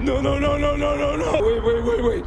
No, no, no, no, no, no, no. Wait. Wait.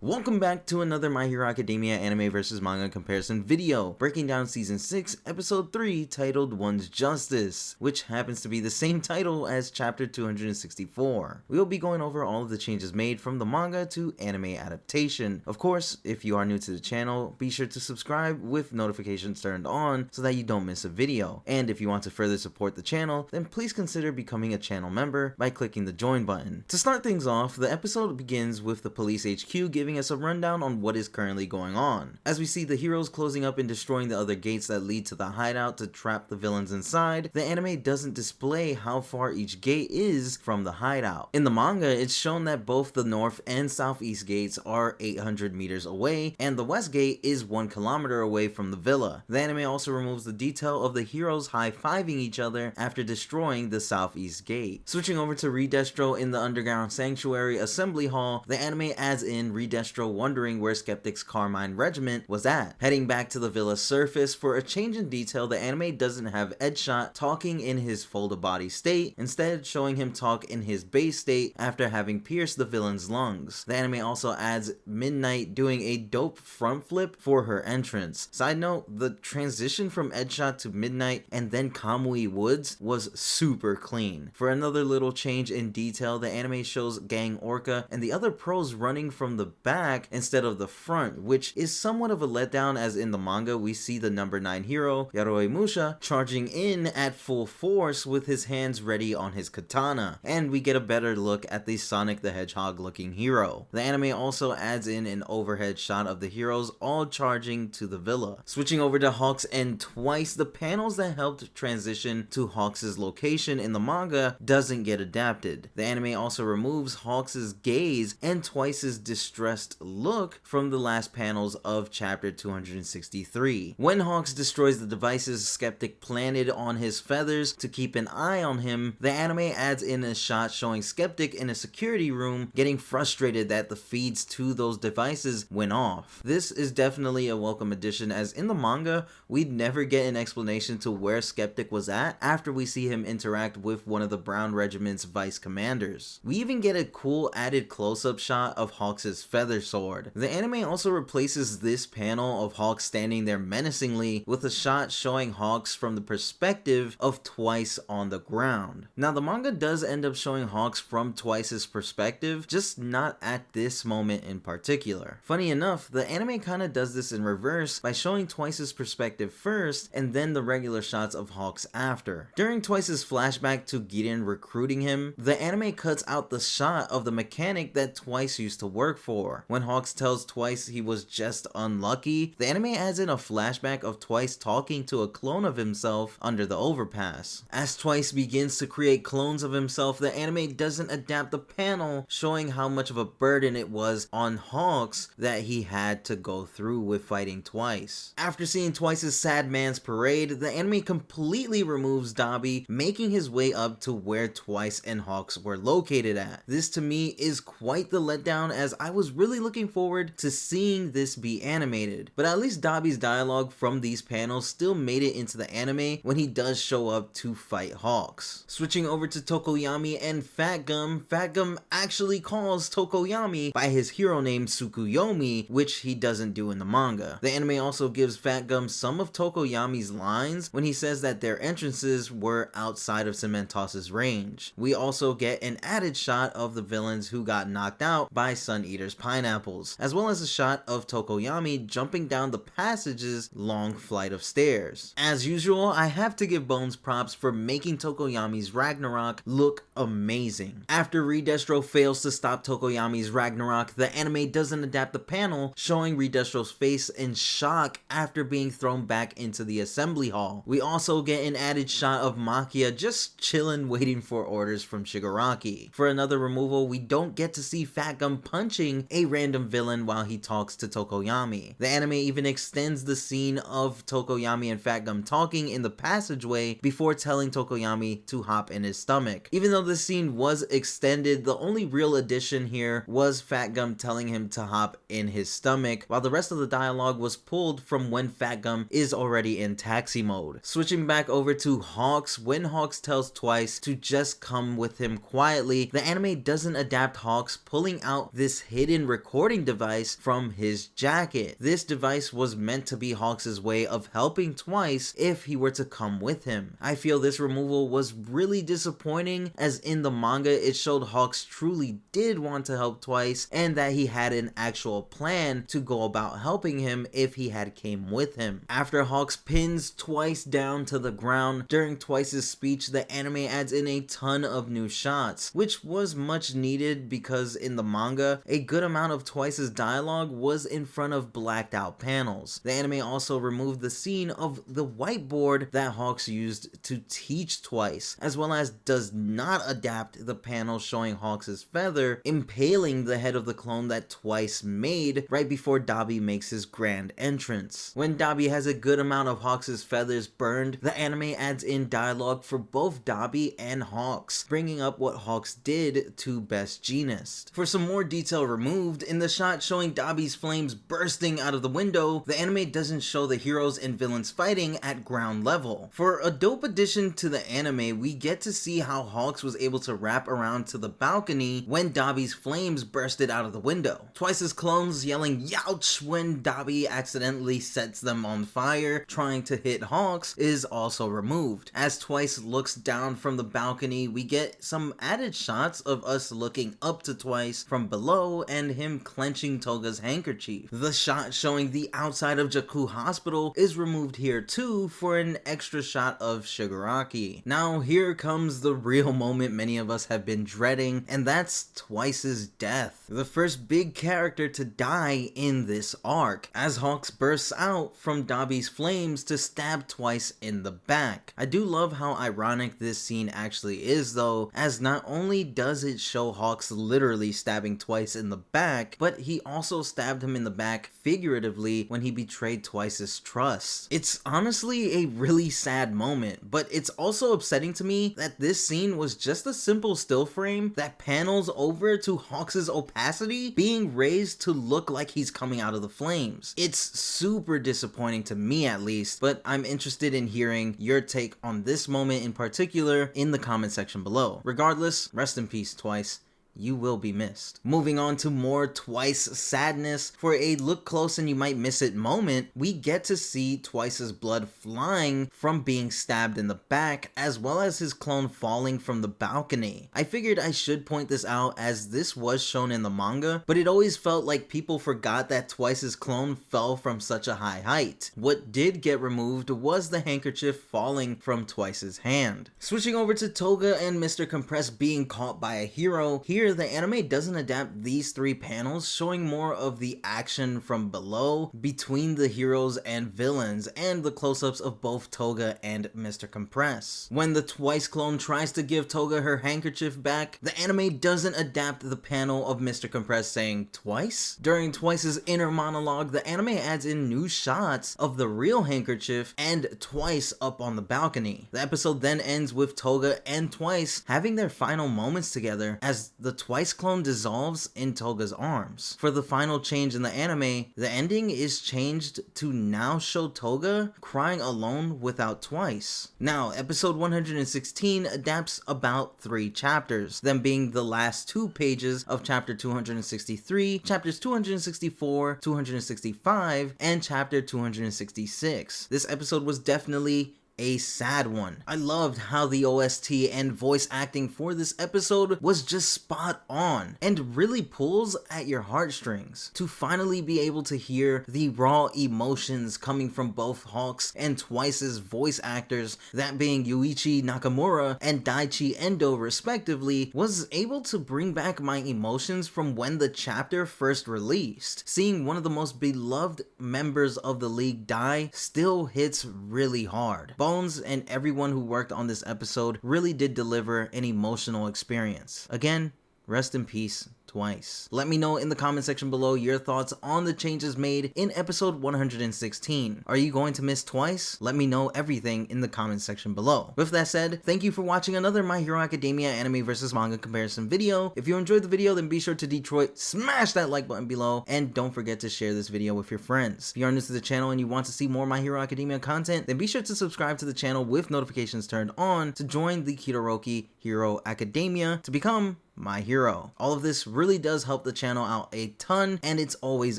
Welcome back to another My Hero Academia anime versus manga comparison video, breaking down season 6, episode 3, titled One's Justice, which happens to be the same title as chapter 264. We will be going over all of the changes made from the manga to anime adaptation. Of course, if you are new to the channel, be sure to subscribe with notifications turned on so that you don't miss a video. And if you want to further support the channel, then please consider becoming a channel member by clicking the join button. To start things off, the episode begins with the police HQ giving us a rundown on what is currently going on. As we see the heroes closing up and destroying the other gates that lead to the hideout to trap the villains inside, the anime doesn't display how far each gate is from the hideout. In the manga, it's shown that both the north and southeast gates are 800 meters away, and the west gate is 1 kilometer away from the villa. The anime also removes the detail of the heroes high-fiving each other after destroying the southeast gate. Switching over to Redestro in the underground sanctuary assembly hall, the anime adds in Redestro wondering where Skeptic's Carmine regiment was at. Heading back to the villa's surface, for a change in detail, the anime doesn't have Edshot talking in his folded body state, instead showing him talk in his base state after having pierced the villain's lungs. The anime also adds Midnight doing a dope front flip for her entrance. Side note, the transition from Edshot to Midnight and then Kamui Woods was super clean. For another little change in detail, the anime shows Gang Orca and the other pros running from the back instead of the front, which is somewhat of a letdown, as in the manga we see the number 9 hero, Yaroi Musha, charging in at full force with his hands ready on his katana, and we get a better look at the Sonic the Hedgehog looking hero. The anime also adds in an overhead shot of the heroes all charging to the villa. Switching over to Hawks and Twice, the panels that helped transition to Hawks' location in the manga doesn't get adapted. The anime also removes Hawks' gaze and Twice's distressed look from the last panels of chapter 263. When Hawks destroys the devices Skeptic planted on his feathers to keep an eye on him, the anime adds in a shot showing Skeptic in a security room getting frustrated that the feeds to those devices went off. This is definitely a welcome addition, as in the manga we'd never get an explanation to where Skeptic was at after we see him interact with one of the Brown Regiment's vice commanders. We even get a cool added close-up shot of Hawks' feather sword. The anime also replaces this panel of Hawks standing there menacingly with a shot showing Hawks from the perspective of Twice on the ground. Now the manga does end up showing Hawks from Twice's perspective, just not at this moment in particular. Funny enough, the anime kinda does this in reverse by showing Twice's perspective first and then the regular shots of Hawks after. During Twice's flashback to Gideon recruiting him, the anime cuts out the shot of the mechanic that Twice used to work for. When Hawks tells Twice he was just unlucky, the anime adds in a flashback of Twice talking to a clone of himself under the overpass. As Twice begins to create clones of himself, the anime doesn't adapt the panel showing how much of a burden it was on Hawks that he had to go through with fighting Twice. After seeing Twice's Sad Man's Parade, the anime completely removes Dabi, making his way up to where Twice and Hawks were located at. This to me is quite the letdown, as I was really looking forward to seeing this be animated, but at least Dabi's dialogue from these panels still made it into the anime when he does show up to fight Hawks. Switching over to Tokoyami and Fat Gum, Fat Gum actually calls Tokoyami by his hero name Tsukuyomi, which he doesn't do in the manga. The anime also gives Fat Gum some of Tokoyami's lines when he says that their entrances were outside of Cementos' range. We also get an added shot of the villains who got knocked out by Sun Eater's pineapples, as well as a shot of Tokoyami jumping down the passage's long flight of stairs. As usual, I have to give Bones props for making Tokoyami's Ragnarok look amazing. After Redestro fails to stop Tokoyami's Ragnarok, the anime doesn't adapt the panel showing Redestro's face in shock after being thrown back into the assembly hall. We also get an added shot of Makia just chillin' waiting for orders from Shigaraki. For another removal, we don't get to see Fat Fat Gum punching a random villain while he talks to Tokoyami. The anime even extends the scene of Tokoyami and Fat Gum talking in the passageway before telling Tokoyami to hop in his stomach. Even though the scene was extended, the only real addition here was Fat Gum telling him to hop in his stomach, while the rest of the dialogue was pulled from when Fat Gum is already in taxi mode. Switching back over to Hawks, when Hawks tells Twice to just come with him quietly, the anime doesn't adapt Hawks pulling out this hidden recording device from his jacket. This device was meant to be Hawks' way of helping Twice if he were to come with him. I feel this removal was really disappointing, as in the manga it showed Hawks truly did want to help Twice and that he had an actual plan to go about helping him if he had came with him. After Hawks pins Twice down to the ground during Twice's speech, the anime adds in a ton of new shots, which was much needed because in the manga a good amount of Twice's dialogue was in front of blacked out panels. The anime also removed the scene of the whiteboard that Hawks used to teach Twice, as well as does not adapt the panel showing Hawks' feather impaling the head of the clone that Twice made right before Dabi makes his grand entrance. When Dabi has a good amount of Hawks' feathers burned, the anime adds in dialogue for both Dabi and Hawks, bringing up what Hawks did to Best Jeanist. For some more detail removed, in the shot showing Dabi's flames bursting out of the window, the anime doesn't show the heroes and villains fighting at ground level. For a dope addition to the anime, we get to see how Hawks was able to wrap around to the balcony when Dabi's flames bursted out of the window. Twice's clones yelling "Youch" when Dabi accidentally sets them on fire trying to hit Hawks is also removed. As Twice looks down from the balcony, we get some added shots of us looking up to Twice from below and him clenching Toga's handkerchief. The shot showing the outside of Jakku Hospital is removed here too for an extra shot of Shigaraki. Now here comes the real moment many of us have been dreading, and that's Twice's death. The first big character to die in this arc, as Hawks bursts out from Dabi's flames to stab Twice in the back. I do love how ironic this scene actually is though, as not only does it show Hawks literally stabbing Twice in the back, but he also stabbed him in the back figuratively when he betrayed Twice's trust. It's honestly a really sad moment, but it's also upsetting to me that this scene was just a simple still frame that panels over to Hawks' opacity being raised to look like he's coming out of the flames. It's super disappointing to me at least, but I'm interested in hearing your take on this moment in particular in the comment section below. Regardless, rest in peace, Twice. You will be missed. Moving on to more Twice sadness, for a look close and you might miss it moment, we get to see Twice's blood flying from being stabbed in the back, as well as his clone falling from the balcony. I figured I should point this out as this was shown in the manga, but it always felt like people forgot that Twice's clone fell from such a high height. What did get removed was the handkerchief falling from Twice's hand. Switching over to Toga and Mr. Compress being caught by a hero, here the anime doesn't adapt these three panels, showing more of the action from below between the heroes and villains and the close-ups of both Toga and Mr. Compress. When the Twice clone tries to give Toga her handkerchief back, the anime doesn't adapt the panel of Mr. Compress saying "Twice?" During Twice's inner monologue, the anime adds in new shots of the real handkerchief and Twice up on the balcony. The episode then ends with Toga and Twice having their final moments together as the Twice clone dissolves in Toga's arms. For the final change in the anime, the ending is changed to now show Toga crying alone without Twice. Now, episode 116 adapts about 3 chapters, them being the last 2 pages of chapter 263, chapters 264, 265, and chapter 266. This episode was definitely a sad one. I loved how the OST and voice acting for this episode was just spot on and really pulls at your heartstrings. To finally be able to hear the raw emotions coming from both Hawks and Twice's voice actors, that being Yuichi Nakamura and Daichi Endo respectively, was able to bring back my emotions from when the chapter first released. Seeing one of the most beloved members of the league die still hits really hard. Bones and everyone who worked on this episode really did deliver an emotional experience. Again, rest in peace, twice. Let me know in the comment section below your thoughts on the changes made in episode 116. Are you going to miss twice? Let me know everything in the comment section below. With that said, thank you for watching another My Hero Academia anime versus manga comparison video. If you enjoyed the video, then be sure to Detroit smash that like button below, and don't forget to share this video with your friends. If you are new to the channel and you want to see more My Hero Academia content, then be sure to subscribe to the channel with notifications turned on to join the Kitoroki Hero Academia to become my hero. All of this really does help the channel out a ton, and it's always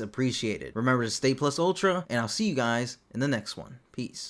appreciated. Remember to stay plus ultra, and I'll see you guys in the next one. Peace.